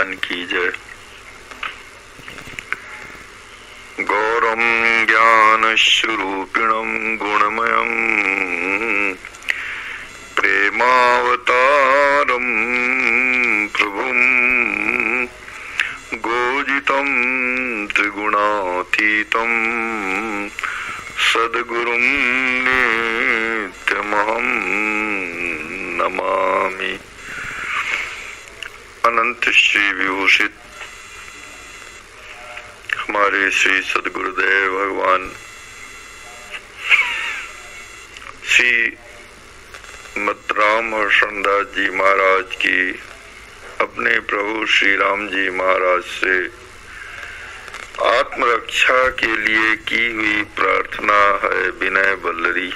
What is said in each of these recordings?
भगवान की जय। गौरम ज्ञान स्वरूपिणम गुणमयम प्रेमावतारम प्रभुम गोजितम त्रिगुणातीतम सद्गुरुं नित्यमहं नमामि। अनंत श्री विभूषित हमारे श्री सद्गुरुदेव भगवान श्री राम हर्षदास जी महाराज की अपने प्रभु श्री राम जी महाराज से आत्मरक्षा के लिए की हुई प्रार्थना है विनय वल्लरी।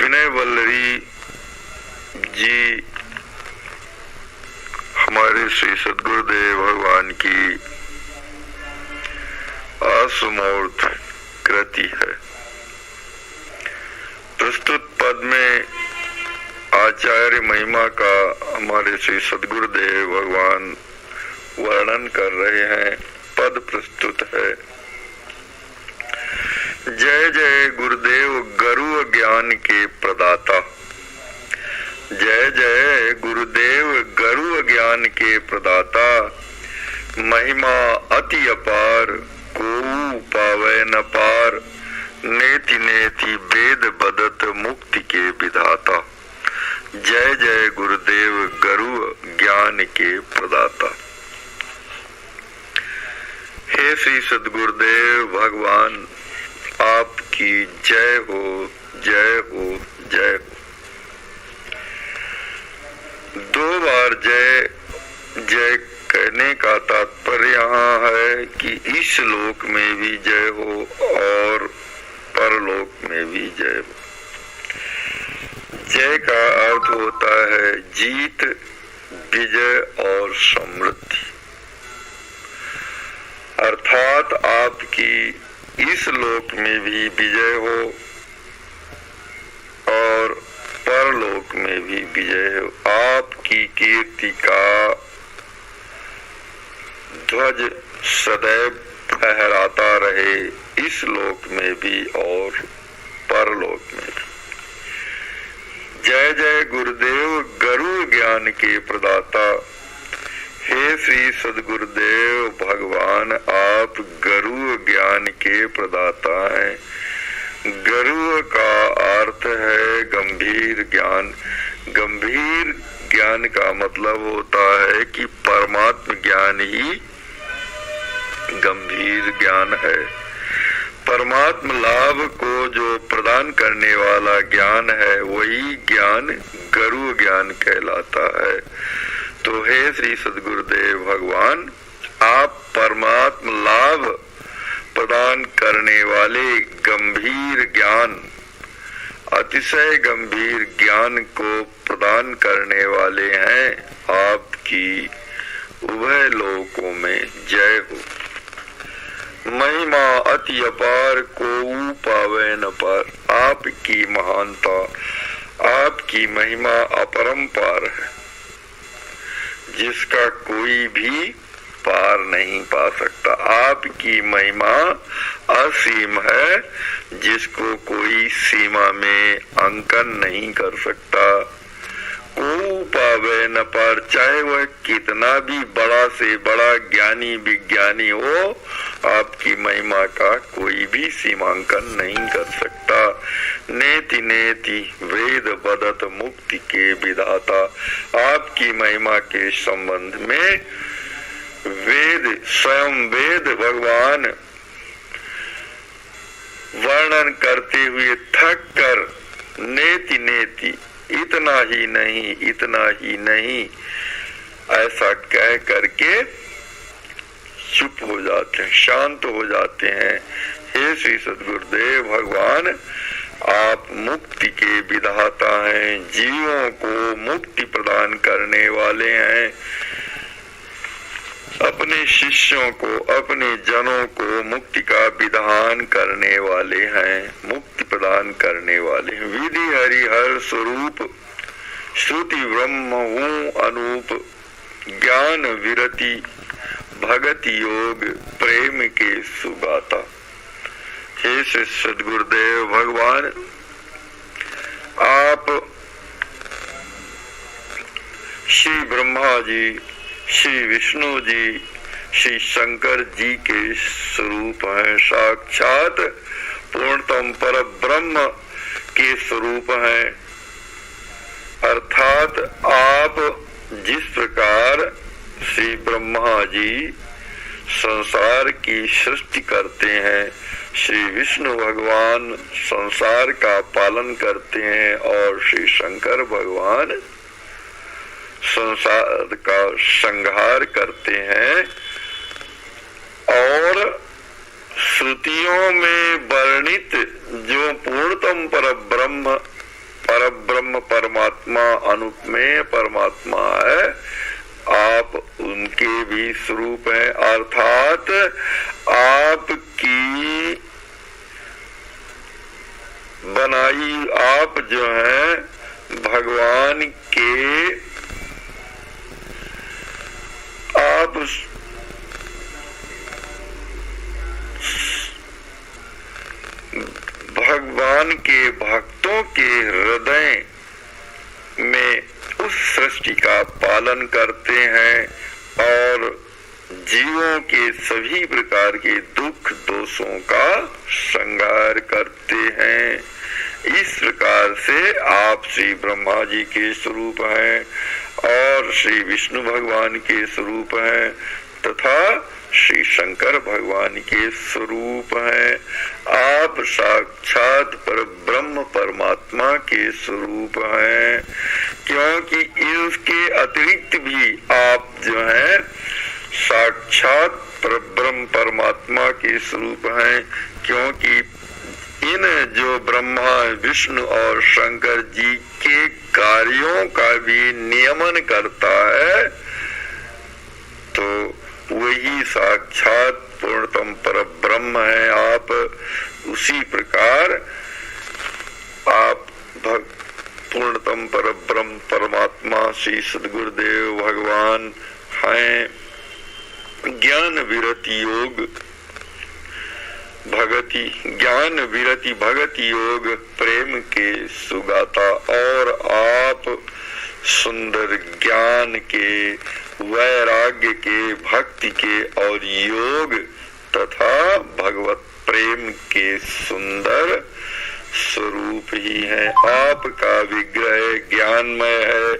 विनय वल्लरी जी हमारे श्री सद्गुरुदेव भगवान की असमूर्त कृति है। प्रस्तुत पद में आचार्य महिमा का हमारे श्री सद्गुरुदेव भगवान वर्णन कर रहे हैं। पद प्रस्तुत है। जय जय गुरुदेव गुरु ज्ञान के प्रदाता। जय जय गुरुदेव गुरु ज्ञान के प्रदाता। महिमा अति अपार को पावे न पार। नेति नेति वेद बदत मुक्ति के विधाता। जय जय गुरुदेव गुरु ज्ञान के प्रदाता। हे श्री सद्गुरुदेव भगवान आपकी जय हो, जय हो, जय हो। दो बार जय जय कहने का तात्पर्य यहाँ है कि इस लोक में भी जय हो और परलोक में भी जय हो। जय का अर्थ होता है जीत, विजय और समृद्धि। अर्थात आपकी इस लोक में भी विजय हो और परलोक में भी विजय हो। आपकी कीर्ति का ध्वज सदैव फहराता रहे इस लोक में भी और परलोक में भी। जय जय गुरुदेव गुरु ज्ञान के प्रदाता। हे श्री सद्गुरुदेव भगवान आप गुरु ज्ञान के प्रदाता हैं। गुरु का अर्थ है गंभीर ज्ञान। गंभीर ज्ञान का मतलब होता है कि परमात्म ज्ञान ही गंभीर ज्ञान है। परमात्म लाभ को जो प्रदान करने वाला ज्ञान है वही ज्ञान गुरु ज्ञान कहलाता है। तो हे श्री सद्गुरुदेव भगवान आप परमात्म लाभ प्रदान करने वाले गंभीर ज्ञान, अतिशय गंभीर ज्ञान को प्रदान करने वाले हैं। आपकी उभय लोकों में जय हो। महिमा अति अपार को पावे न पार। आपकी महानता, आपकी महिमा अपरंपार है जिसका कोई भी पार नहीं पा सकता। आपकी महिमा असीम है जिसको कोई सीमा में अंकन नहीं कर सकता। को पावे न पार, चाहे वह कितना भी बड़ा से बड़ा ज्ञानी विज्ञानी हो, आपकी महिमा का कोई भी सीमांकन नहीं कर सकता। नेति नेति वेद बदत मुक्ति के विधाता। आपकी महिमा के संबंध में वेद, स्वयं वेद भगवान वर्णन करते हुए थक कर नेति नेति, इतना ही नहीं, इतना ही नहीं, ऐसा कह करके चुप हो जाते हैं, शांत हो जाते हैं। हे श्री सद्गुरुदेव भगवान आप मुक्ति के विधाता हैं, जीवों को मुक्ति प्रदान करने वाले हैं। अपने शिष्यों को, अपने जनों को मुक्ति का विधान करने वाले हैं, मुक्ति प्रदान करने वाले हैं। विधि हरि हर स्वरूप, श्रुति ब्रह्म हूँ अनूप। ज्ञान विरति भगति योग प्रेम के सुगाता। हे श्री सद्गुरुदेव भगवान, आप श्री ब्रह्मा जी, श्री विष्णु जी, श्री शंकर जी के स्वरूप हैं, साक्षात पूर्णतम पर ब्रह्म के स्वरूप हैं। अर्थात आप जिस प्रकार श्री ब्रह्मा जी संसार की सृष्टि करते हैं, श्री विष्णु भगवान संसार का पालन करते हैं और श्री शंकर भगवान संसार का संहार करते हैं। और श्रुतियों में वर्णित जो पूर्णतम परब्रह्म परमात्मा अनुपमेय परमात्मा है, आप उनके भी स्वरूप हैं। अर्थात आपकी बनाई, आप जो हैं भगवान के, आप भगवान के भक्तों के हृदय में उस सृष्टि का पालन करते हैं और जीवों के सभी प्रकार के दुख दोषों का संहार करते हैं। इस प्रकार से आप श्री ब्रह्मा जी के स्वरूप हैं और श्री विष्णु भगवान के स्वरूप हैं तथा श्री शंकर भगवान के स्वरूप हैं। आप साक्षात पर ब्रह्म परमात्मा के स्वरूप हैं, क्योंकि इसके अतिरिक्त भी आप जो हैं साक्षात पर ब्रह्म परमात्मा के स्वरूप हैं। क्योंकि इन जो ब्रह्मा विष्णु और शंकर जी के कार्यों का भी नियमन करता है, तो वही साक्षात पूर्णतम पर ब्रह्म है। आप उसी प्रकार आप पूर्णतम पर ब्रह्म परमात्मा श्री सद्गुरुदेव भगवान हैं। ज्ञान विरति योग भगति, ज्ञान विरति भगति योग प्रेम के सुगाता। और आप सुंदर ज्ञान के, वैराग्य के, भक्ति के और योग तथा भगवत प्रेम के सुंदर स्वरूप ही है। आपका विग्रह ज्ञानमय है,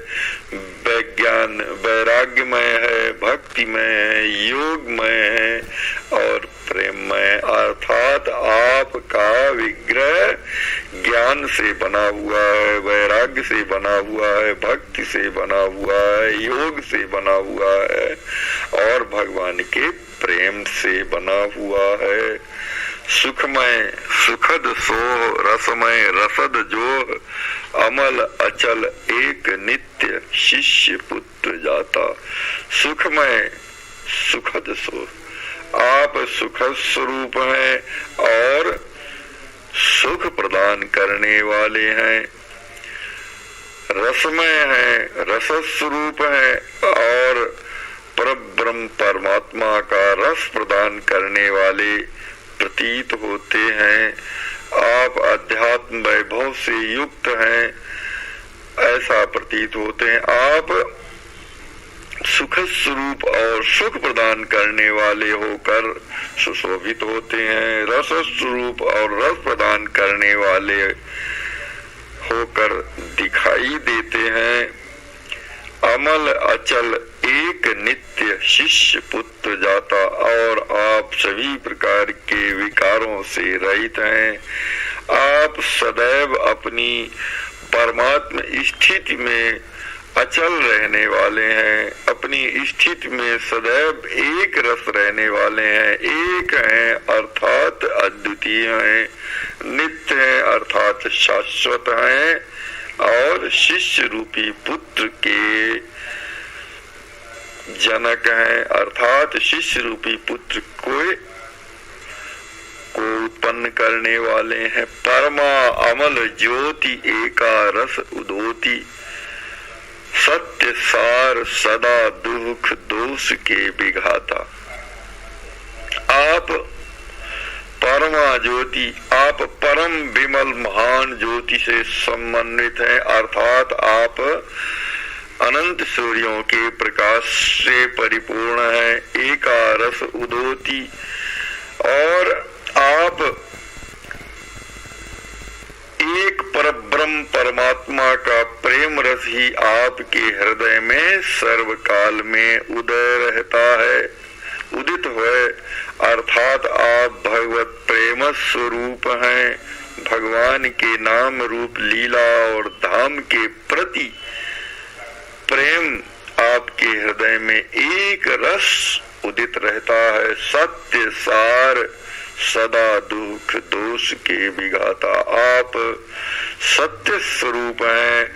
विज्ञान वैराग्यमय है, भक्तिमय है, योगमय है और प्रेममय। अर्थात आपका विग्रह ज्ञान से बना हुआ है, वैराग्य से बना हुआ है, भक्ति से बना हुआ है, योग से बना हुआ है और भगवान के प्रेम से बना हुआ है। सुखमय सुखद सो, रसमय रसद जो, अमल अचल एक नित्य शिष्य पुत्र जाता। सुखमय सुखद सो, आप सुखद स्वरूप हैं और सुख प्रदान करने वाले हैं। रसमय है, रस स्वरूप है और परब्रह्म परमात्मा का रस प्रदान करने वाले प्रतीत होते हैं। आप अध्यात्म वैभव से युक्त हैं, ऐसा प्रतीत होते हैं। आप सुख स्वरूप और सुख प्रदान करने वाले होकर सुशोभित होते हैं। रस स्वरूप और रस प्रदान करने वाले होकर दिखाई देते हैं। अमल अचल एक नित्य शिष्य पुत्र जाता। और आप सभी प्रकार के विकारों से रहित हैं। आप सदैव अपनी परमात्म स्थिति में अचल रहने वाले हैं, अपनी स्थिति में सदैव एक रस रहने वाले हैं। एक हैं अर्थात अद्वितीय हैं, नित्य हैं अर्थात शाश्वत हैं और शिष्य रूपी पुत्र के जनक हैं अर्थात शिष्य रूपी पुत्र को उत्पन्न करने वाले हैं। परमा अमल ज्योति एका रस उदोती। सत्य सार सदा दुख दोष के विघाता। आप परमा ज्योति, आप परम विमल महान ज्योति से संबंधित हैं, अर्थात आप अनंत सूर्यों के प्रकाश से परिपूर्ण है। एका रस उदोति, और आप एक परब्रह्म परमात्मा का प्रेम रस ही आपके हृदय में सर्वकाल में उदय रहता है, उदित है, अर्थात आप भगवत प्रेम स्वरूप हैं। भगवान के नाम रूप लीला और धाम के प्रति प्रेम आपके हृदय में एक रस उदित रहता है। सत्य सार सदा दुख दोष के विघाता, आप सत्य स्वरूप हैं,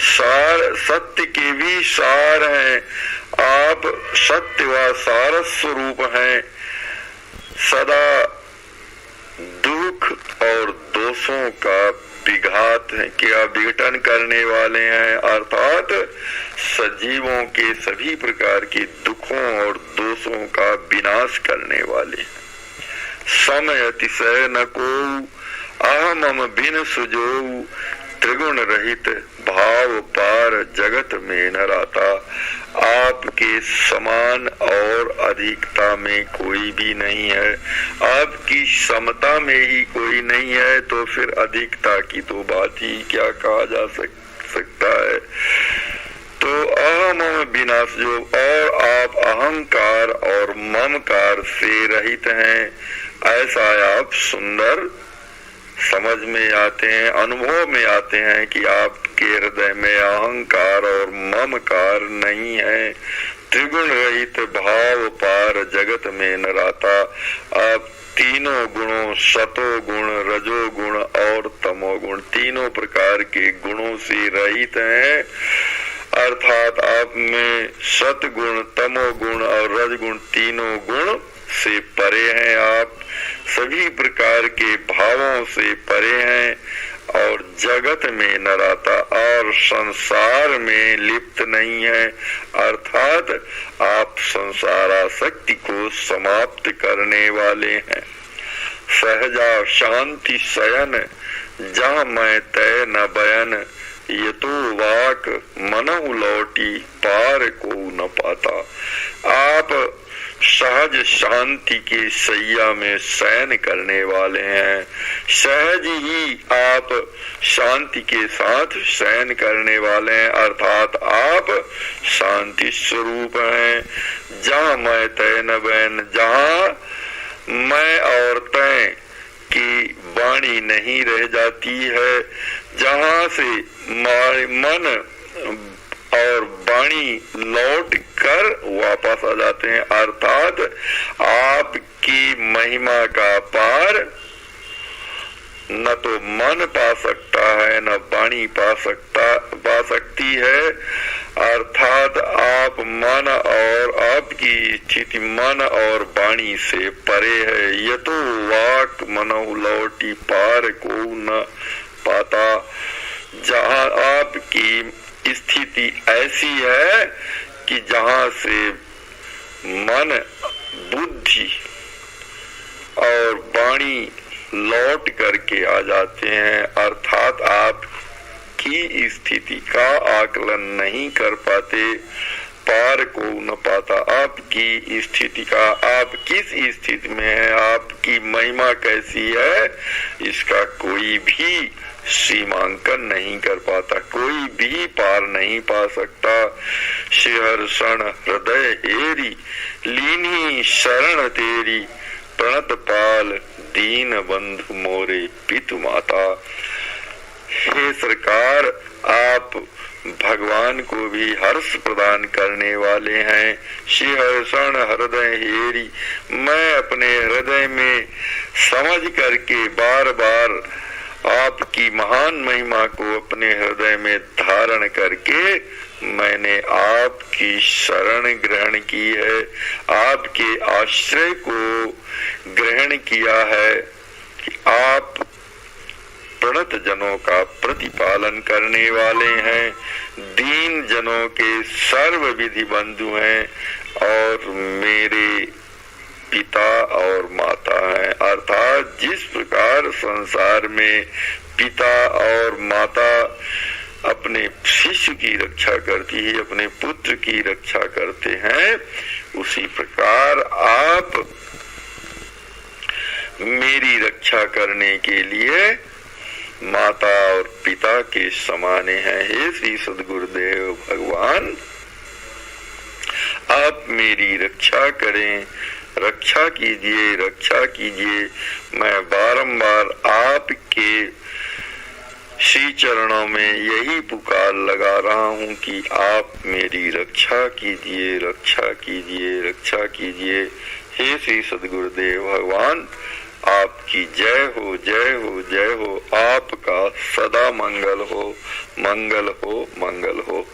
सार सत्य के भी सार हैं, आप सत्य व सार स्वरूप हैं, सदा दुख और दोषों का विघात है, क्या विघटन करने वाले हैं, अर्थात सजीवों के सभी प्रकार के दुखों और दोषों का विनाश करने वाले हैं। समय अतिशय न को अहम बिन सुजो, त्रिगुण रहित भाव पार जगत में न रहता। आपके समान और अधिकता में कोई भी नहीं है, आपकी समता में ही कोई नहीं है, तो फिर अधिकता की तो बात ही क्या कहा जा सकता है। तो अहम विनाश जो, और आप अहंकार और ममकार से रहित हैं, ऐसा आप सुंदर समझ में आते हैं, अनुभव में आते हैं कि आपके हृदय में अहंकार और ममकार नहीं है। त्रिगुण रहित भाव पार जगत में न रहता। आप तीनों गुणों, सतो गुण, रजो गुण और तमो गुण, तीनों प्रकार के गुणों से रहित हैं, अर्थात आप में सतगुण, तमो गुण और रजगुण तीनों गुण से परे हैं। आप सभी प्रकार के भावों से परे हैं और जगत में न रहता और संसार में लिप्त नहीं है, अर्थात आप संसारासक्ति को समाप्त करने वाले हैं। सहजा शांति शयन जहाँ मैं तय न बयन, ये तो वाक मनहु लौटी पार को न पाता। आप सहज शांति के सैया में शयन करने वाले हैं, सहज ही आप शांति के साथ शयन करने वाले हैं, अर्थात आप शांति स्वरूप हैं। जहाँ मैं तय न बैन, जहाँ मैं और तय की वाणी नहीं रह जाती है, जहाँ से मन और वाणी लौट कर वापस आ जाते हैं, अर्थात आपकी महिमा का पार न तो मन पा सकता है न वाणी पा सकती है, अर्थात आप मन और आपकी स्थिति मन और वाणी से परे है। ये तो वाक मनहु लौटी पार को न पाता। जहाँ आपकी स्थिति ऐसी है कि जहाँ से मन, बुद्धि और वाणी लौट करके आ जाते हैं, अर्थात आप की स्थिति का आकलन नहीं कर पाते, पार को न पाता। आपकी स्थिति का, आप किस स्थिति में है, आपकी महिमा कैसी है, इसका कोई भी सीमांकन नहीं कर पाता, कोई भी पार नहीं पा सकता। शिहर्षण हृदय एरी लीनी शरण तेरी, प्रणत पाल दीन बंधु मोरे पितु माता। हे सरकार, आप भगवान को भी हर्ष प्रदान करने वाले हैं। शिहर्षण हृदय हेरी, मैं अपने हृदय में समझ करके बार बार आपकी महान महिमा को अपने हृदय में धारण करके मैंने आपकी शरण ग्रहण की है, आपके आश्रय को ग्रहण किया है कि आप प्रणत जनों का प्रतिपालन करने वाले हैं, दीन जनों के सर्व विधि बंधु हैं और मेरे पिता और माता हैं। अर्थात जिस प्रकार संसार में पिता और माता अपने शिष्य की रक्षा करती है, अपने पुत्र की रक्षा करते हैं, उसी प्रकार आप मेरी रक्षा करने के लिए माता और पिता के समान हैं। हे श्री सद्गुरुदेव भगवान, आप मेरी रक्षा करें, रक्षा कीजिए, रक्षा कीजिए। मैं बारंबार आपके श्री चरणों में यही पुकार लगा रहा हूँ कि आप मेरी रक्षा कीजिए, रक्षा कीजिए, रक्षा कीजिए। हे श्री सद्गुरुदेव भगवान, आपकी जय हो, जय हो, जय हो। आपका सदा मंगल हो, मंगल हो, मंगल हो।